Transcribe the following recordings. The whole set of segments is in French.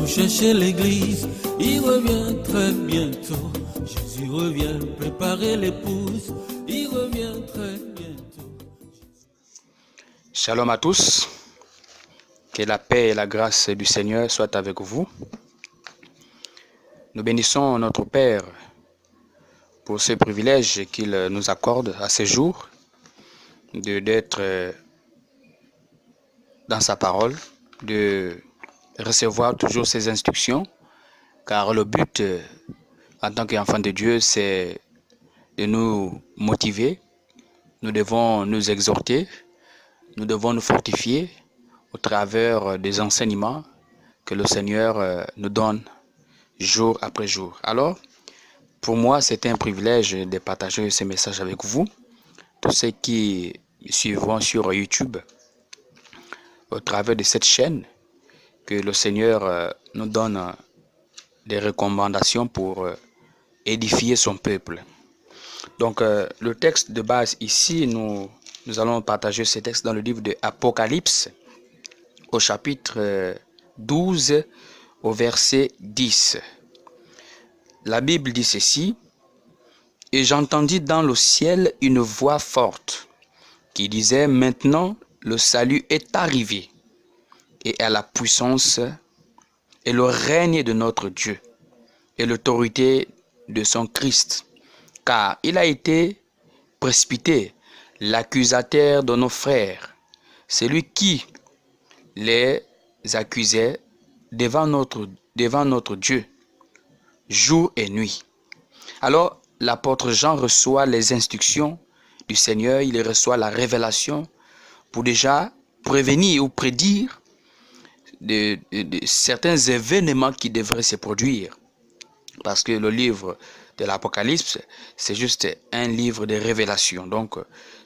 pour chercher l'église. Il revient très bientôt. Jésus revient préparer l'épouse. Il revient très bientôt. Shalom à tous. Que la paix et la grâce du Seigneur soient avec vous. Nous bénissons notre Père pour ce privilège qu'il nous accorde à ce jour d'être dans sa parole, de recevoir toujours ses instructions, car le but en tant qu'enfant de Dieu, c'est de nous motiver, nous devons nous exhorter, nous devons nous fortifier au travers des enseignements que le Seigneur nous donne jour après jour. Alors, pour moi, c'est un privilège de partager ces messages avec vous, tous ceux qui me suivront sur YouTube, au travers de cette chaîne, que le Seigneur nous donne des recommandations pour édifier son peuple. Donc, le texte de base ici, nous allons partager ce texte dans le livre de Apocalypse, au chapitre 12, au verset 10. La Bible dit ceci: « Et j'entendis dans le ciel une voix forte qui disait, maintenant le salut est arrivé, et à la puissance et le règne de notre Dieu, et l'autorité de son Christ, car il a été précipité, l'accusateur de nos frères, celui qui les accusait devant notre Dieu, jour et nuit. » Alors, l'apôtre Jean reçoit les instructions du Seigneur, il reçoit la révélation pour déjà prévenir ou prédire de certains événements qui devraient se produire. Parce que le livre de l'Apocalypse, c'est juste un livre de révélation. Donc,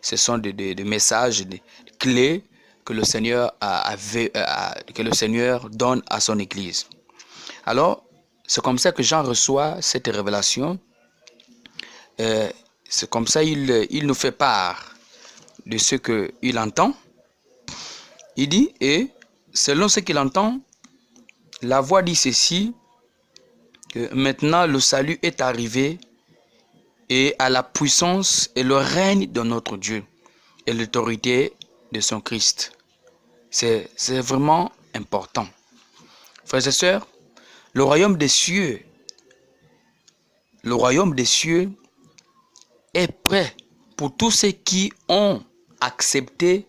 ce sont des messages, des clés que le Seigneur donne à son Église. Alors, c'est comme ça que Jean reçoit cette révélation. C'est comme ça il nous fait part de ce qu'il entend. Il dit, et selon ce qu'il entend, la voix dit ceci, que maintenant le salut est arrivé, et à la puissance et le règne de notre Dieu, et l'autorité de son Christ. C'est vraiment important. Frères et sœurs, le royaume des cieux est prêt pour tous ceux qui ont accepté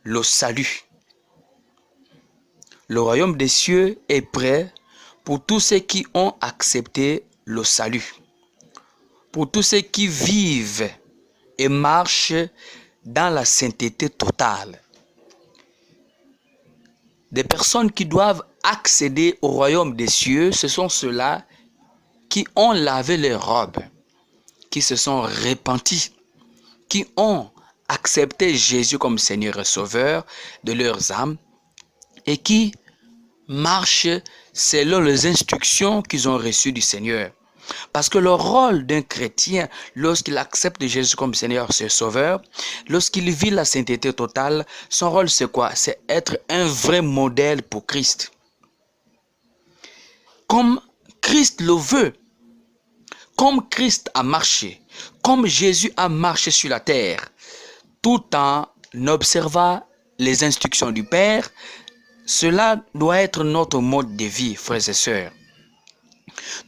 le salut. Le royaume des cieux est prêt pour tous ceux qui ont accepté le salut. Pour tous ceux qui vivent et marchent dans la sainteté totale. Des personnes qui doivent accéder au royaume des cieux, ce sont ceux-là qui ont lavé leurs robes, qui se sont repentis, qui ont accepté Jésus comme Seigneur et Sauveur de leurs âmes et qui marchent selon les instructions qu'ils ont reçues du Seigneur. Parce que le rôle d'un chrétien, lorsqu'il accepte Jésus comme Seigneur et Sauveur, lorsqu'il vit la sainteté totale, son rôle c'est quoi? C'est être un vrai modèle pour Christ. Comme Christ le veut, comme Christ a marché, comme Jésus a marché sur la terre, tout en observant les instructions du Père, cela doit être notre mode de vie, frères et sœurs.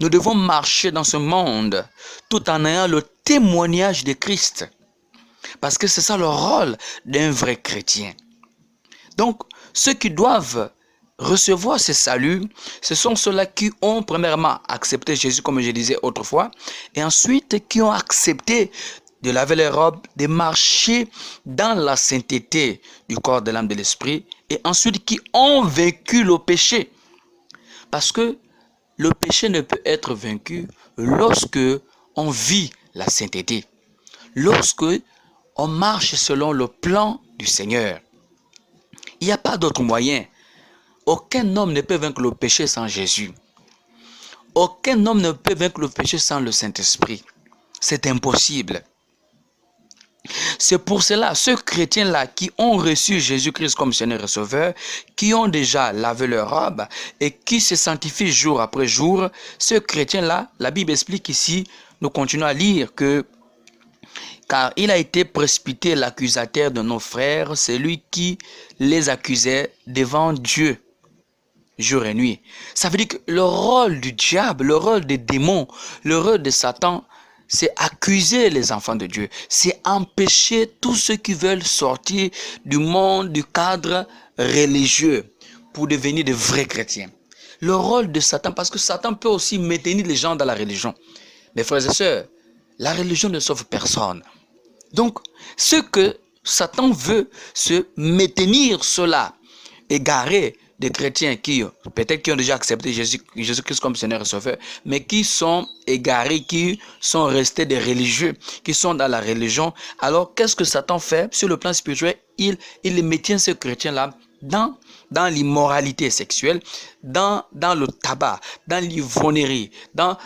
Nous devons marcher dans ce monde tout en ayant le témoignage de Christ. Parce que c'est ça le rôle d'un vrai chrétien. Donc, ceux qui doivent recevoir ce salut, ce sont ceux-là qui ont premièrement accepté Jésus, comme je disais autrefois, et ensuite qui ont accepté de laver les robes, de marcher dans la sainteté du corps, de l'âme, de l'esprit, et ensuite qui ont vaincu le péché. Parce que le péché ne peut être vaincu lorsque on vit la sainteté, lorsque on marche selon le plan du Seigneur. Il n'y a pas d'autre moyen. Aucun homme ne peut vaincre le péché sans Jésus. Aucun homme ne peut vaincre le péché sans le Saint-Esprit. C'est impossible. C'est pour cela, ceux chrétiens-là qui ont reçu Jésus-Christ comme Seigneur et Sauveur, qui ont déjà lavé leur robe et qui se sanctifient jour après jour, ceux chrétiens-là, la Bible explique ici, nous continuons à lire que car il a été précipité l'accusateur de nos frères, c'est lui qui les accusait devant Dieu jour et nuit. Ça veut dire que le rôle du diable, le rôle des démons, le rôle de Satan, c'est accuser les enfants de Dieu, c'est empêcher tous ceux qui veulent sortir du monde, du cadre religieux pour devenir de vrais chrétiens. Le rôle de Satan, parce que Satan peut aussi maintenir les gens dans la religion. Mes frères et sœurs, la religion ne sauve personne. Donc, ce que Satan veut, se maintenir cela, égaré des chrétiens qui, peut-être qui ont déjà accepté Jésus-Christ comme Seigneur et Sauveur, mais qui sont égarés, qui sont restés des religieux, qui sont dans la religion. Alors, qu'est-ce que Satan fait sur le plan spirituel? Il maintient ces chrétiens-là dans l'immoralité sexuelle, dans le tabac, dans l'ivrognerie, dans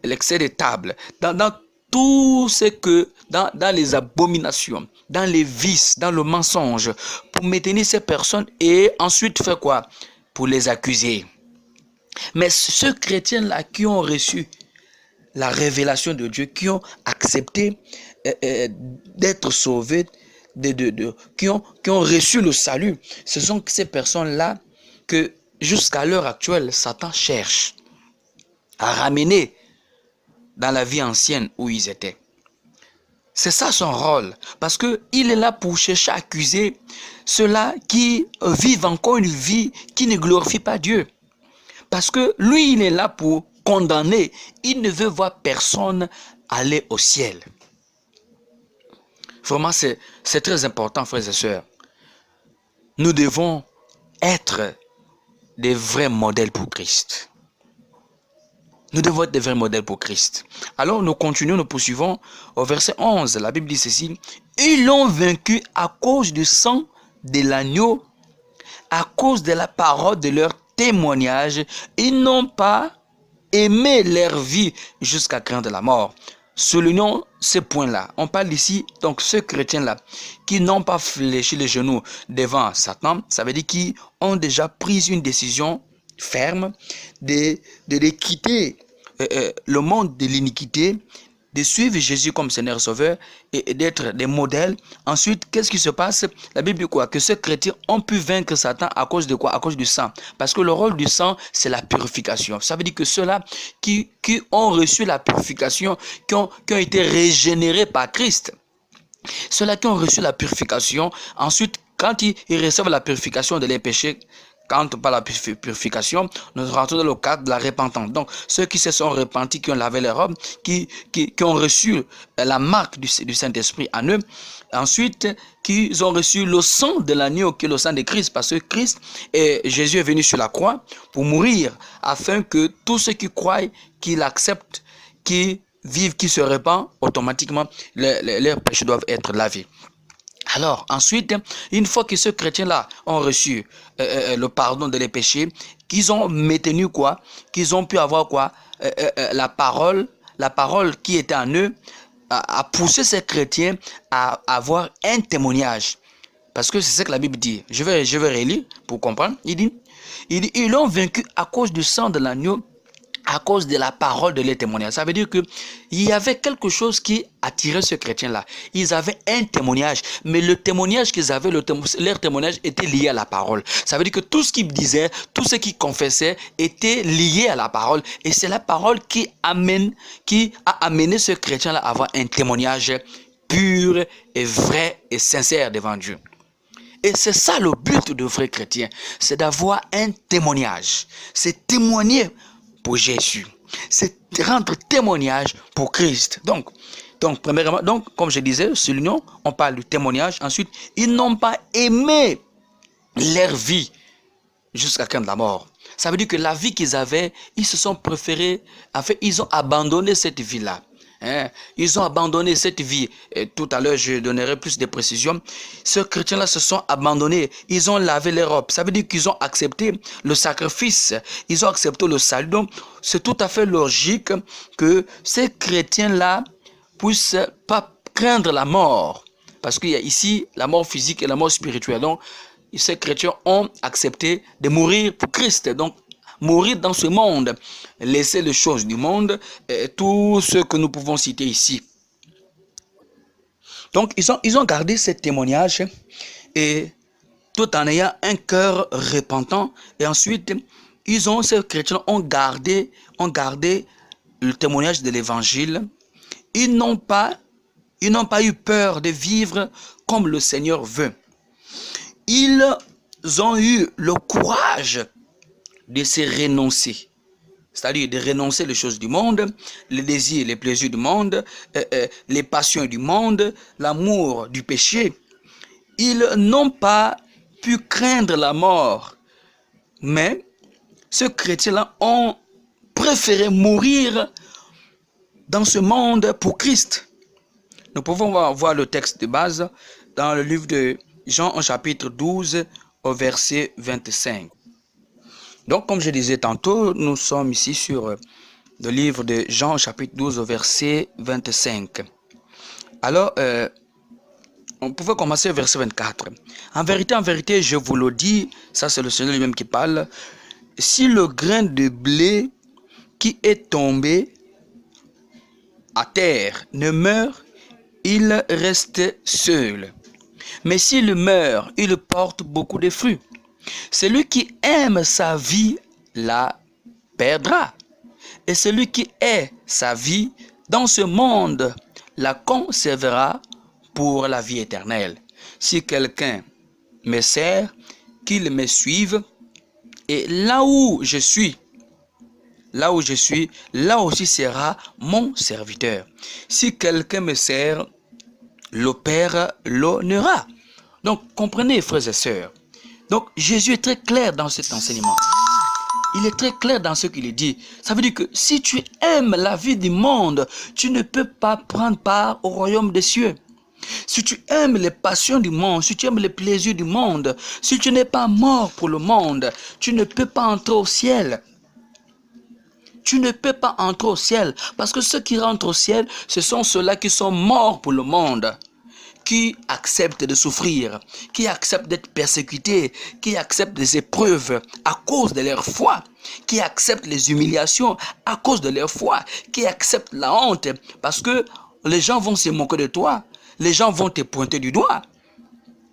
l'excès de table, dans tout ce que, dans les abominations, dans les vices, dans le mensonge, pour maintenir ces personnes et ensuite faire quoi? Pour les accuser. Mais ceux chrétiens-là qui ont reçu la révélation de Dieu, qui ont accepté d'être sauvés, qui ont reçu le salut, ce sont ces personnes-là que jusqu'à l'heure actuelle, Satan cherche à ramener dans la vie ancienne où ils étaient. C'est ça son rôle, parce qu'il est là pour chercher à accuser ceux-là qui vivent encore une vie qui ne glorifie pas Dieu. Parce que lui, il est là pour condamner, il ne veut voir personne aller au ciel. Vraiment, c'est très important, frères et sœurs. Nous devons être des vrais modèles pour Christ. Nous devons être des vrais modèles pour Christ. Alors nous continuons, nous poursuivons au verset 11. La Bible dit ceci. Ils l'ont vaincu à cause du sang de l'agneau, à cause de la parole de leur témoignage. Ils n'ont pas aimé leur vie jusqu'à craindre la mort. Soulignons ces points-là. On parle ici, donc ceux chrétiens-là, qui n'ont pas fléchi les genoux devant Satan, ça veut dire qu'ils ont déjà pris une décision ferme de quitter le monde de l'iniquité, de suivre Jésus comme Seigneur Sauveur et d'être des modèles. Ensuite, qu'est-ce qui se passe? La Bible dit quoi? Que ces chrétiens ont pu vaincre Satan à cause de quoi? À cause du sang. Parce que le rôle du sang, c'est la purification. Ça veut dire que ceux-là qui ont reçu la purification, qui ont été régénérés par Christ, ceux-là qui ont reçu la purification, ensuite, quand ils reçoivent la purification de leurs péchés, quand on parle de la purification, nous rentrons dans le cadre de la repentance. Donc, ceux qui se sont repentis, qui ont lavé les robes, qui ont reçu la marque du Saint-Esprit en eux, ensuite, qui ont reçu le sang de l'agneau, qui est le sang de Christ, parce que Christ et Jésus est venu sur la croix pour mourir, afin que tous ceux qui croient, qui l'acceptent, qui vivent, qui se répandent, automatiquement, leurs péchés doivent être lavés. Alors, ensuite, une fois que ces chrétiens-là ont reçu le pardon de leurs péchés, qu'ils ont maintenu quoi? Qu'ils ont pu avoir quoi? La parole qui était en eux a poussé ces chrétiens à avoir un témoignage. Parce que c'est ce que la Bible dit. Je vais relire pour comprendre. Il dit, ils l'ont vaincu à cause du sang de l'agneau, à cause de la parole de leur témoignage. Ça veut dire qu'il y avait quelque chose qui attirait ce chrétien-là. Ils avaient un témoignage, mais le témoignage qu'ils avaient, leur témoignage était lié à la parole. Ça veut dire que tout ce qu'ils disaient, tout ce qu'ils confessaient était lié à la parole. Et c'est la parole qui a amené ce chrétien-là à avoir un témoignage pur et vrai et sincère devant Dieu. Et c'est ça le but de vrai chrétien, c'est d'avoir un témoignage. C'est témoigner pour Jésus, c'est rendre témoignage pour Christ. Donc, premièrement, comme je disais, sur l'union, on parle du témoignage. Ensuite, ils n'ont pas aimé leur vie jusqu'à quand la mort. Ça veut dire que la vie qu'ils avaient, ils se sont préférés, en fait, ils ont abandonné cette vie-là. Ils ont abandonné cette vie. Et tout à l'heure, je donnerai plus de précisions. Ces chrétiens-là se sont abandonnés. Ils ont lavé les robes. Ça veut dire qu'ils ont accepté le sacrifice. Ils ont accepté le salut. Donc, c'est tout à fait logique que ces chrétiens-là puissent pas craindre la mort. Parce qu'il y a ici la mort physique et la mort spirituelle. Donc, ces chrétiens ont accepté de mourir pour Christ. Donc, mourir dans ce monde, laisser les choses du monde, et tout ce que nous pouvons citer ici. Donc, ils ont gardé ce témoignage et tout en ayant un cœur repentant. Et ensuite, ces chrétiens ont gardé le témoignage de l'évangile. Ils n'ont pas eu peur de vivre comme le Seigneur veut. Ils ont eu le courage de se renoncer. C'est-à-dire de renoncer les choses du monde, les désirs, les plaisirs du monde, les passions du monde, l'amour du péché. Ils n'ont pas pu craindre la mort. Mais ces chrétiens-là ont préféré mourir dans ce monde pour Christ. Nous pouvons voir le texte de base dans le livre de Jean au chapitre 12 au verset 25. Donc, comme je disais tantôt, nous sommes ici sur le livre de Jean, chapitre 12, au verset 25. Alors, on pouvait commencer au verset 24. En vérité, je vous le dis, ça c'est le Seigneur lui-même qui parle, si le grain de blé qui est tombé à terre ne meurt, il reste seul. Mais s'il meurt, il porte beaucoup de fruits. Celui qui aime sa vie la perdra. Et celui qui hait sa vie dans ce monde la conservera pour la vie éternelle. Si quelqu'un me sert, qu'il me suive. Et là où je suis, là aussi sera mon serviteur. Si quelqu'un me sert, le Père l'honnera. Donc, comprenez, frères et sœurs. Donc, Jésus est très clair dans cet enseignement. Il est très clair dans ce qu'il dit. Ça veut dire que si tu aimes la vie du monde, tu ne peux pas prendre part au royaume des cieux. Si tu aimes les passions du monde, si tu aimes les plaisirs du monde, si tu n'es pas mort pour le monde, tu ne peux pas entrer au ciel. Tu ne peux pas entrer au ciel. Parce que ceux qui rentrent au ciel, ce sont ceux-là qui sont morts pour le monde, qui acceptent de souffrir, qui acceptent d'être persécutés, qui acceptent des épreuves à cause de leur foi, qui acceptent les humiliations à cause de leur foi, qui acceptent la honte parce que les gens vont se moquer de toi, les gens vont te pointer du doigt.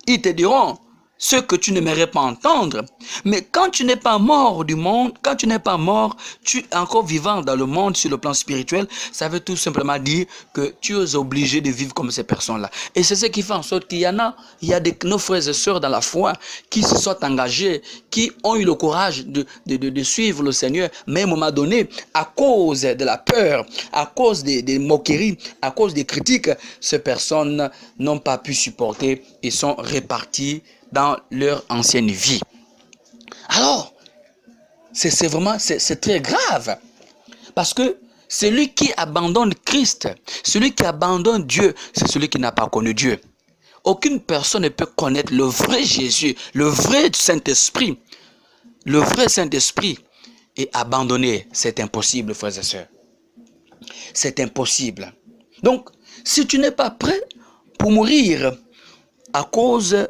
Ils te diront ce que tu n'aimerais pas entendre. Mais quand tu n'es pas mort du monde, quand tu n'es pas mort, tu es encore vivant dans le monde sur le plan spirituel, ça veut tout simplement dire que tu es obligé de vivre comme ces personnes-là. Et c'est ce qui fait en sorte qu'il y a nos frères et sœurs dans la foi qui se sont engagés, qui ont eu le courage de suivre le Seigneur, mais à un moment donné, à cause de la peur, à cause des moqueries, à cause des critiques, ces personnes n'ont pas pu supporter et sont réparties dans leur ancienne vie. Alors, c'est très grave. Parce que celui qui abandonne Christ, celui qui abandonne Dieu, c'est celui qui n'a pas connu Dieu. Aucune personne ne peut connaître le vrai Jésus, le vrai Saint-Esprit. Le vrai Saint-Esprit et abandonner, c'est impossible, frères et sœurs. C'est impossible. Donc, si tu n'es pas prêt pour mourir à cause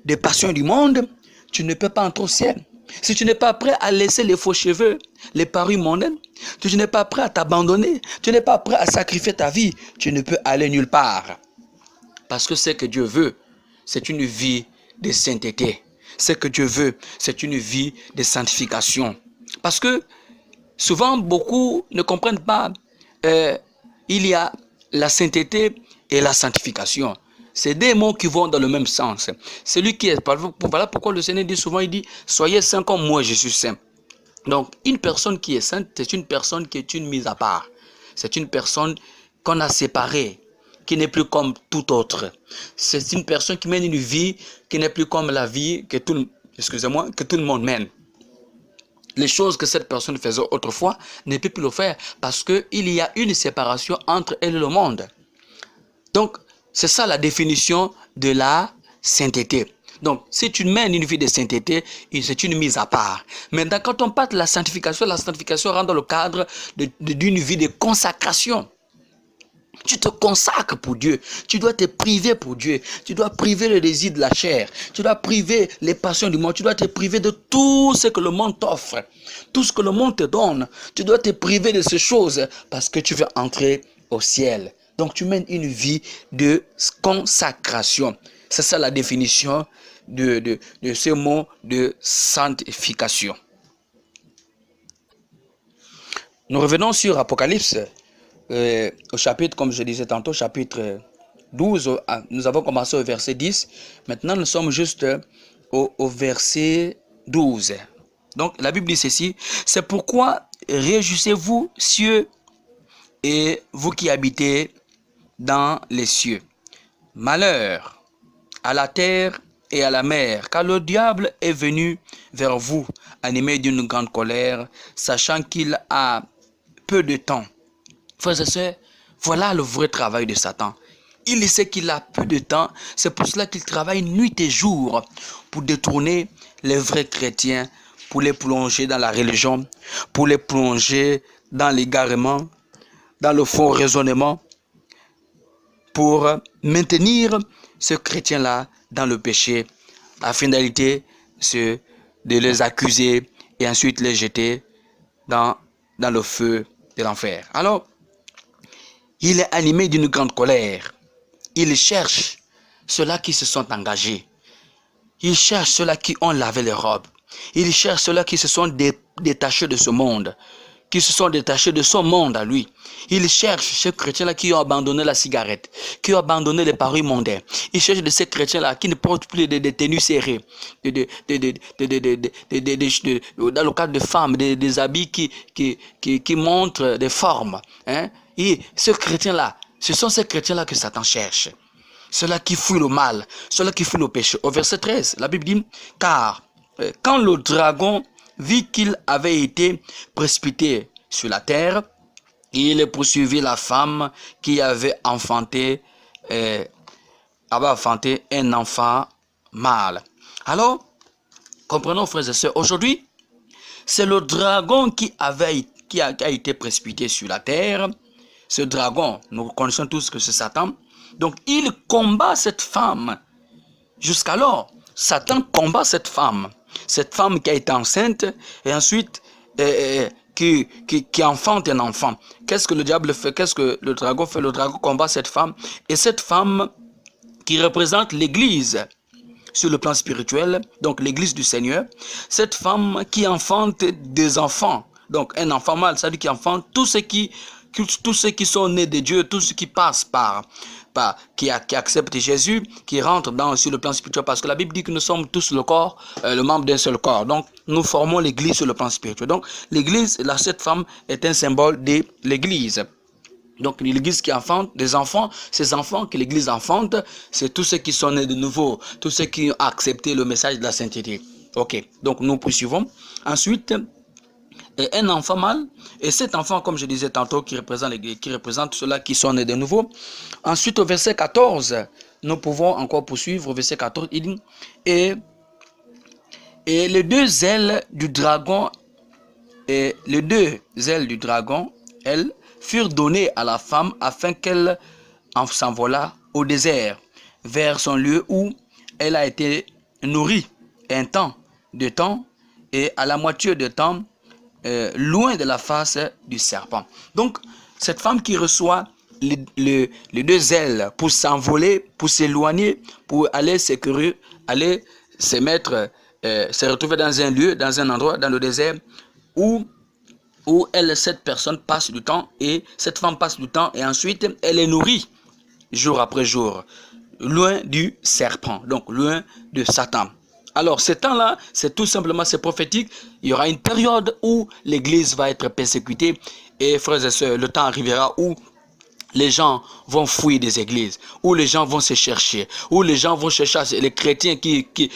des passions du monde, tu ne peux pas entrer au ciel. Si tu n'es pas prêt à laisser les faux cheveux, les parures mondaines, si tu n'es pas prêt à t'abandonner, tu n'es pas prêt à sacrifier ta vie, tu ne peux aller nulle part. Parce que ce que Dieu veut, c'est une vie de sainteté. Ce que Dieu veut, c'est une vie de sanctification. Parce que souvent, beaucoup ne comprennent pas, il y a la sainteté et la sanctification. C'est des mots qui vont dans le même sens. Celui qui est, voilà pourquoi le Seigneur dit souvent, il dit, soyez saints comme moi je suis saint. Donc, une personne qui est sainte, c'est une personne qui est une mise à part. C'est une personne qu'on a séparée, qui n'est plus comme tout autre. C'est une personne qui mène une vie qui n'est plus comme la vie que tout le monde mène. Les choses que cette personne faisait autrefois ne peut plus le faire parce qu'il y a une séparation entre elle et le monde. Donc, c'est ça la définition de la sainteté. Donc, si tu mènes une vie de sainteté, c'est une mise à part. Maintenant, quand on parle de la sanctification rentre dans le cadre d'une vie de consacration. Tu te consacres pour Dieu. Tu dois te priver pour Dieu. Tu dois priver le désir de la chair. Tu dois priver les passions du monde. Tu dois te priver de tout ce que le monde t'offre. Tout ce que le monde te donne. Tu dois te priver de ces choses parce que tu veux entrer au ciel. Donc tu mènes une vie de consacration. C'est ça la définition de ce mot de sanctification. Nous revenons sur Apocalypse. Au chapitre, comme je disais tantôt, chapitre 12, nous avons commencé au verset 10. Maintenant, nous sommes juste au verset 12. Donc, la Bible dit ceci: c'est pourquoi réjouissez-vous, cieux, et vous qui habitez dans les cieux. Malheur à la terre et à la mer, car le diable est venu vers vous, animé d'une grande colère, sachant qu'il a peu de temps. Frères et sœurs, voilà le vrai travail de Satan. Il sait qu'il a peu de temps, c'est pour cela qu'il travaille nuit et jour pour détourner les vrais chrétiens, pour les plonger dans la religion, pour les plonger dans l'égarement, dans le faux raisonnement, pour maintenir ce chrétien-là dans le péché, à finalité de les accuser et ensuite les jeter dans le feu de l'enfer. Alors, il est animé d'une grande colère. Il cherche ceux-là qui se sont engagés. Il cherche ceux-là qui ont lavé les robes. Il cherche ceux-là qui se sont détachés de ce monde, qui se sont détachés de son monde à lui. Il cherche ces chrétiens-là qui ont abandonné la cigarette, qui ont abandonné les paris mondains. Il cherche de ces chrétiens-là qui ne portent plus des tenues serrées, dans le cadre de femmes, des habits qui montrent des formes. Hein? Et ce chrétien-là, ce sont ces chrétiens-là que Satan cherche. Ceux-là qui fuient le mal, ceux-là qui fuient le péché. Au verset 13, la Bible dit: car quand le dragon vit qu'il avait été précipité sur la terre, il poursuivit la femme qui avait enfanté un enfant mâle. Alors, comprenons, frères et sœurs, aujourd'hui, c'est le dragon qui a été précipité sur la terre. Ce dragon, nous connaissons tous que c'est Satan. Donc, il combat cette femme. Jusqu'alors, Satan combat cette femme qui a été enceinte et ensuite qui enfante un enfant. Qu'est-ce que le diable fait? Qu'est-ce que le dragon fait? Le dragon combat cette femme, et cette femme qui représente l'église sur le plan spirituel, donc l'église du Seigneur, cette femme qui enfante des enfants, donc un enfant mâle, c'est-à-dire qui enfante tous ceux qui sont nés de Dieu, tous ceux qui passent qui acceptent Jésus, qui rentrent sur le plan spirituel, parce que la Bible dit que nous sommes tous le corps, le membre d'un seul corps. Donc, nous formons l'église sur le plan spirituel. Donc, l'église, cette femme est un symbole de l'église. Donc, l'église qui enfante des enfants, ces enfants que l'église enfante, c'est tous ceux qui sont nés de nouveau, tous ceux qui ont accepté le message de la sainteté. Ok, donc nous poursuivons. Ensuite, un enfant mâle, et cet enfant, comme je disais tantôt, qui représente ceux-là qui sont nés de nouveau. Ensuite, au verset 14, nous pouvons encore poursuivre. Au verset 14, il dit: et les deux ailes du dragon, elles furent données à la femme afin qu'elle s'envolât au désert, vers son lieu où elle a été nourrie un temps de temps, et à la moitié de temps, loin de la face du serpent. Donc, cette femme qui reçoit les deux ailes pour s'envoler, pour s'éloigner, pour aller aller se mettre, se retrouver dans un lieu, dans un endroit, dans le désert, où cette personne passe du temps, et cette femme passe du temps, et ensuite elle est nourrie jour après jour, loin du serpent, donc loin de Satan. Alors, ce temps-là, c'est tout simplement, c'est prophétique. Il y aura une période où l'église va être persécutée. Et frères et sœurs, le temps arrivera où les gens vont fuir des églises, où les gens vont se chercher, où les gens vont chercher les chrétiens qui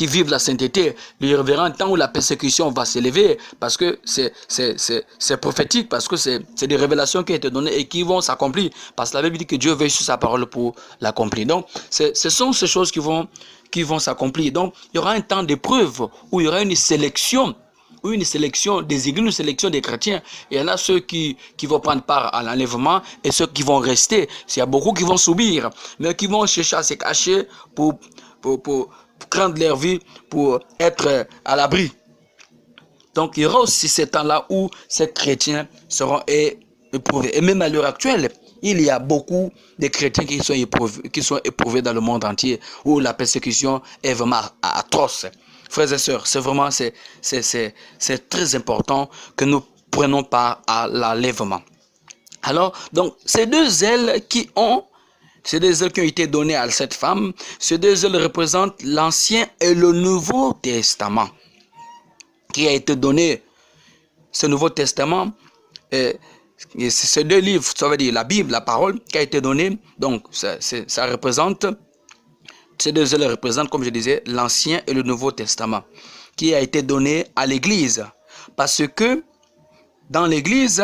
vivent la sainteté. Il y aura un temps où la persécution va s'élever, parce que c'est prophétique, parce que c'est des révélations qui ont été données et qui vont s'accomplir. Parce que la Bible dit que Dieu veille sur sa parole pour l'accomplir. Donc, ce sont ces choses qui vont s'accomplir. Donc, il y aura un temps d'épreuve où il y aura une sélection une sélection des églises, une sélection des chrétiens. Il y en a ceux qui vont prendre part à l'enlèvement et ceux qui vont rester. Il y a beaucoup qui vont subir, mais qui vont chercher à se cacher pour craindre leur vie, pour être à l'abri. Donc, il y aura aussi ces temps-là où ces chrétiens seront éprouvés. Et même à l'heure actuelle, il y a beaucoup de chrétiens qui sont éprouvés dans le monde entier, où la persécution est vraiment atroce. Frères et sœurs, c'est très important que nous prenions part à l'enlèvement. Alors, donc, ces deux ailes qui ont été données à cette femme, ces deux ailes représentent l'Ancien et le Nouveau Testament, qui a été donné, ce Nouveau Testament, ces deux livres, ça veut dire la Bible, la parole, qui a été donnée, donc ça représente, ces deux ailes représentent, comme je disais, l'Ancien et le Nouveau Testament, qui a été donné à l'Église. Parce que dans l'Église,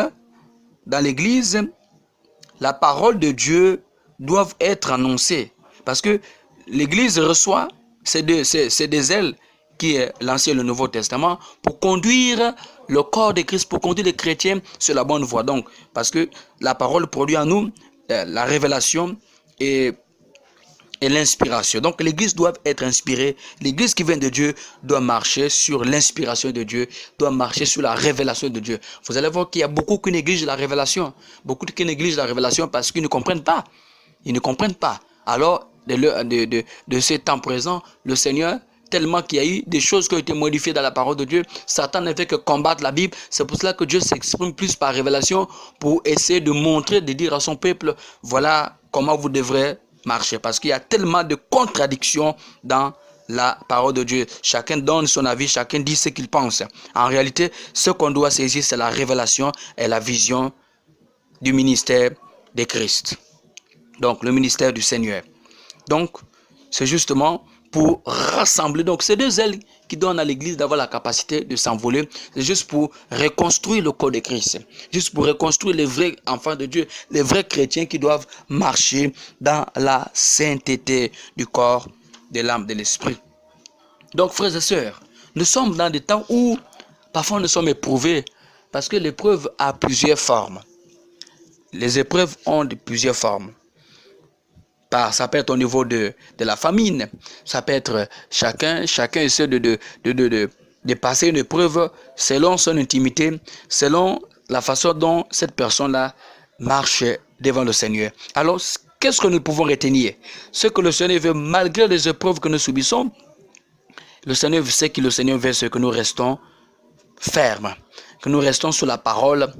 la parole de Dieu doit être annoncée. Parce que l'Église reçoit ces deux ailes, qui est l'Ancien et le Nouveau Testament, pour conduire le corps de Christ, pour conduire les chrétiens sur la bonne voie. Donc, parce que la parole produit en nous la révélation et l'inspiration. Donc, l'Église doit être inspirée. L'Église qui vient de Dieu doit marcher sur l'inspiration de Dieu, doit marcher sur la révélation de Dieu. Vous allez voir qu'il y a beaucoup qui négligent la révélation. Beaucoup qui négligent la révélation parce qu'ils ne comprennent pas. Ils ne comprennent pas. Alors, de ces temps présents, le Seigneur, tellement qu'il y a eu des choses qui ont été modifiées dans la parole de Dieu, Satan ne fait que combattre la Bible. C'est pour cela que Dieu s'exprime plus par révélation pour essayer de montrer, de dire à son peuple, voilà comment vous devrez marcher. Parce qu'il y a tellement de contradictions dans la parole de Dieu. Chacun donne son avis, chacun dit ce qu'il pense. En réalité, ce qu'on doit saisir, c'est la révélation et la vision du ministère de Christ. Donc, le ministère du Seigneur. Donc, c'est justement pour rassembler. Donc, ces deux ailes qui donnent à l'Église d'avoir la capacité de s'envoler, c'est juste pour reconstruire le corps de Christ. Juste pour reconstruire les vrais enfants de Dieu, les vrais chrétiens qui doivent marcher dans la sainteté du corps, de l'âme, de l'esprit. Donc, frères et sœurs, nous sommes dans des temps où parfois nous sommes éprouvés parce que l'épreuve a plusieurs formes. Les épreuves ont plusieurs formes. Ça peut être au niveau de la famine, ça peut être chacun essaie de passer une épreuve selon son intimité, selon la façon dont cette personne-là marche devant le Seigneur. Alors, qu'est-ce que nous pouvons retenir? Ce que le Seigneur veut, malgré les épreuves que nous subissons, le Seigneur sait que le Seigneur veut que nous restons fermes, que nous restons sur la parole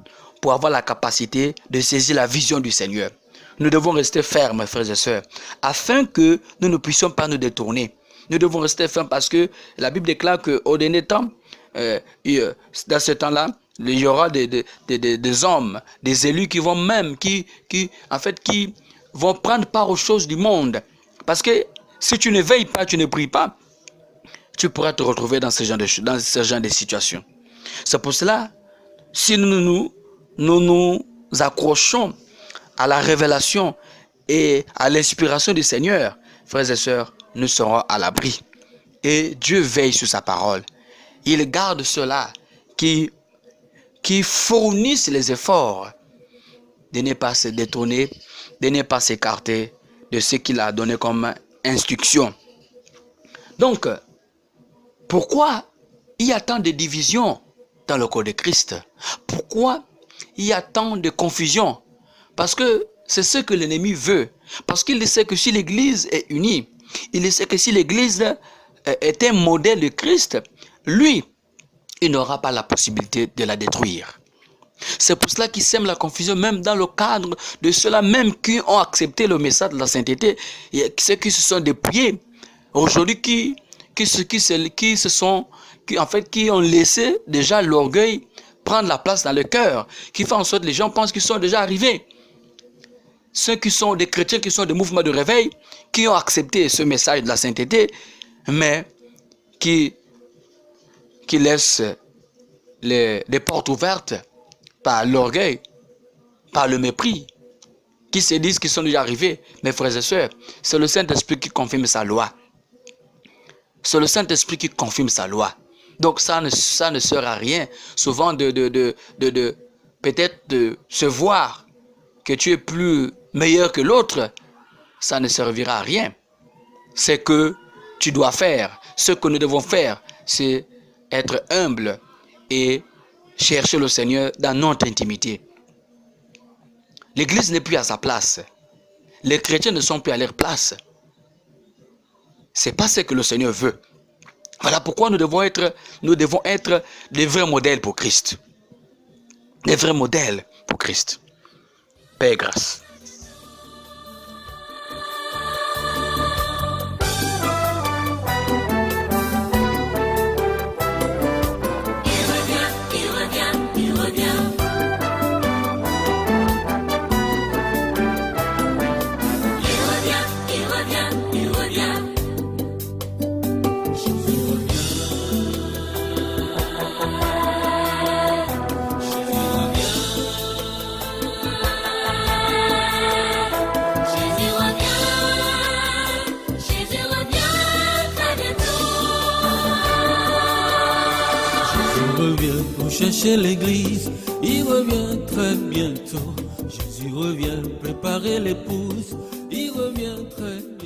pour avoir la capacité de saisir la vision du Seigneur. Nous devons rester fermes, frères et sœurs, afin que nous ne puissions pas nous détourner. Nous devons rester fermes parce que la Bible déclare qu'au dernier temps, dans ce temps-là, il y aura des hommes, des élus qui vont même, qui vont prendre part aux choses du monde. Parce que si tu ne veilles pas, tu ne pries pas, tu pourras te retrouver dans ce genre de situations. C'est pour cela, si nous nous accrochons à la révélation et à l'inspiration du Seigneur, frères et sœurs, nous serons à l'abri. Et Dieu veille sur sa parole. Il garde ceux-là qui fournissent les efforts de ne pas se détourner, de ne pas s'écarter de ce qu'il a donné comme instruction. Donc, pourquoi il y a tant de divisions dans le corps de Christ? Pourquoi il y a tant de confusion? Parce que c'est ce que l'ennemi veut. Parce qu'il sait que si l'Église est unie, il sait que si l'Église est un modèle de Christ, lui, il n'aura pas la possibilité de la détruire. C'est pour cela qu'il sème la confusion, même dans le cadre de ceux-là même qui ont accepté le message de la sainteté, ceux qui se sont dépouillés, aujourd'hui qui ont laissé déjà l'orgueil prendre la place dans le cœur, qui fait en sorte que les gens pensent qu'ils sont déjà arrivés. Ceux qui sont des chrétiens, qui sont des mouvements de réveil, qui ont accepté ce message de la sainteté, mais qui laissent les portes ouvertes par l'orgueil, par le mépris, qui se disent qu'ils sont déjà arrivés. Mes frères et sœurs, c'est le Saint-Esprit qui confirme sa loi. C'est le Saint-Esprit qui confirme sa loi. Donc ça ne sert à rien. Souvent peut-être de se voir que tu es plus meilleur que l'autre, ça ne servira à rien. Ce que tu dois faire, ce que nous devons faire, c'est être humble et chercher le Seigneur dans notre intimité. L'Église n'est plus à sa place. Les chrétiens ne sont plus à leur place. Ce n'est pas ce que le Seigneur veut. Voilà pourquoi nous devons être des vrais modèles pour Christ. Des vrais modèles pour Christ. Paix et grâce. Revient pour chercher l'église, il revient très bientôt. Jésus revient préparer l'épouse, il revient très bientôt.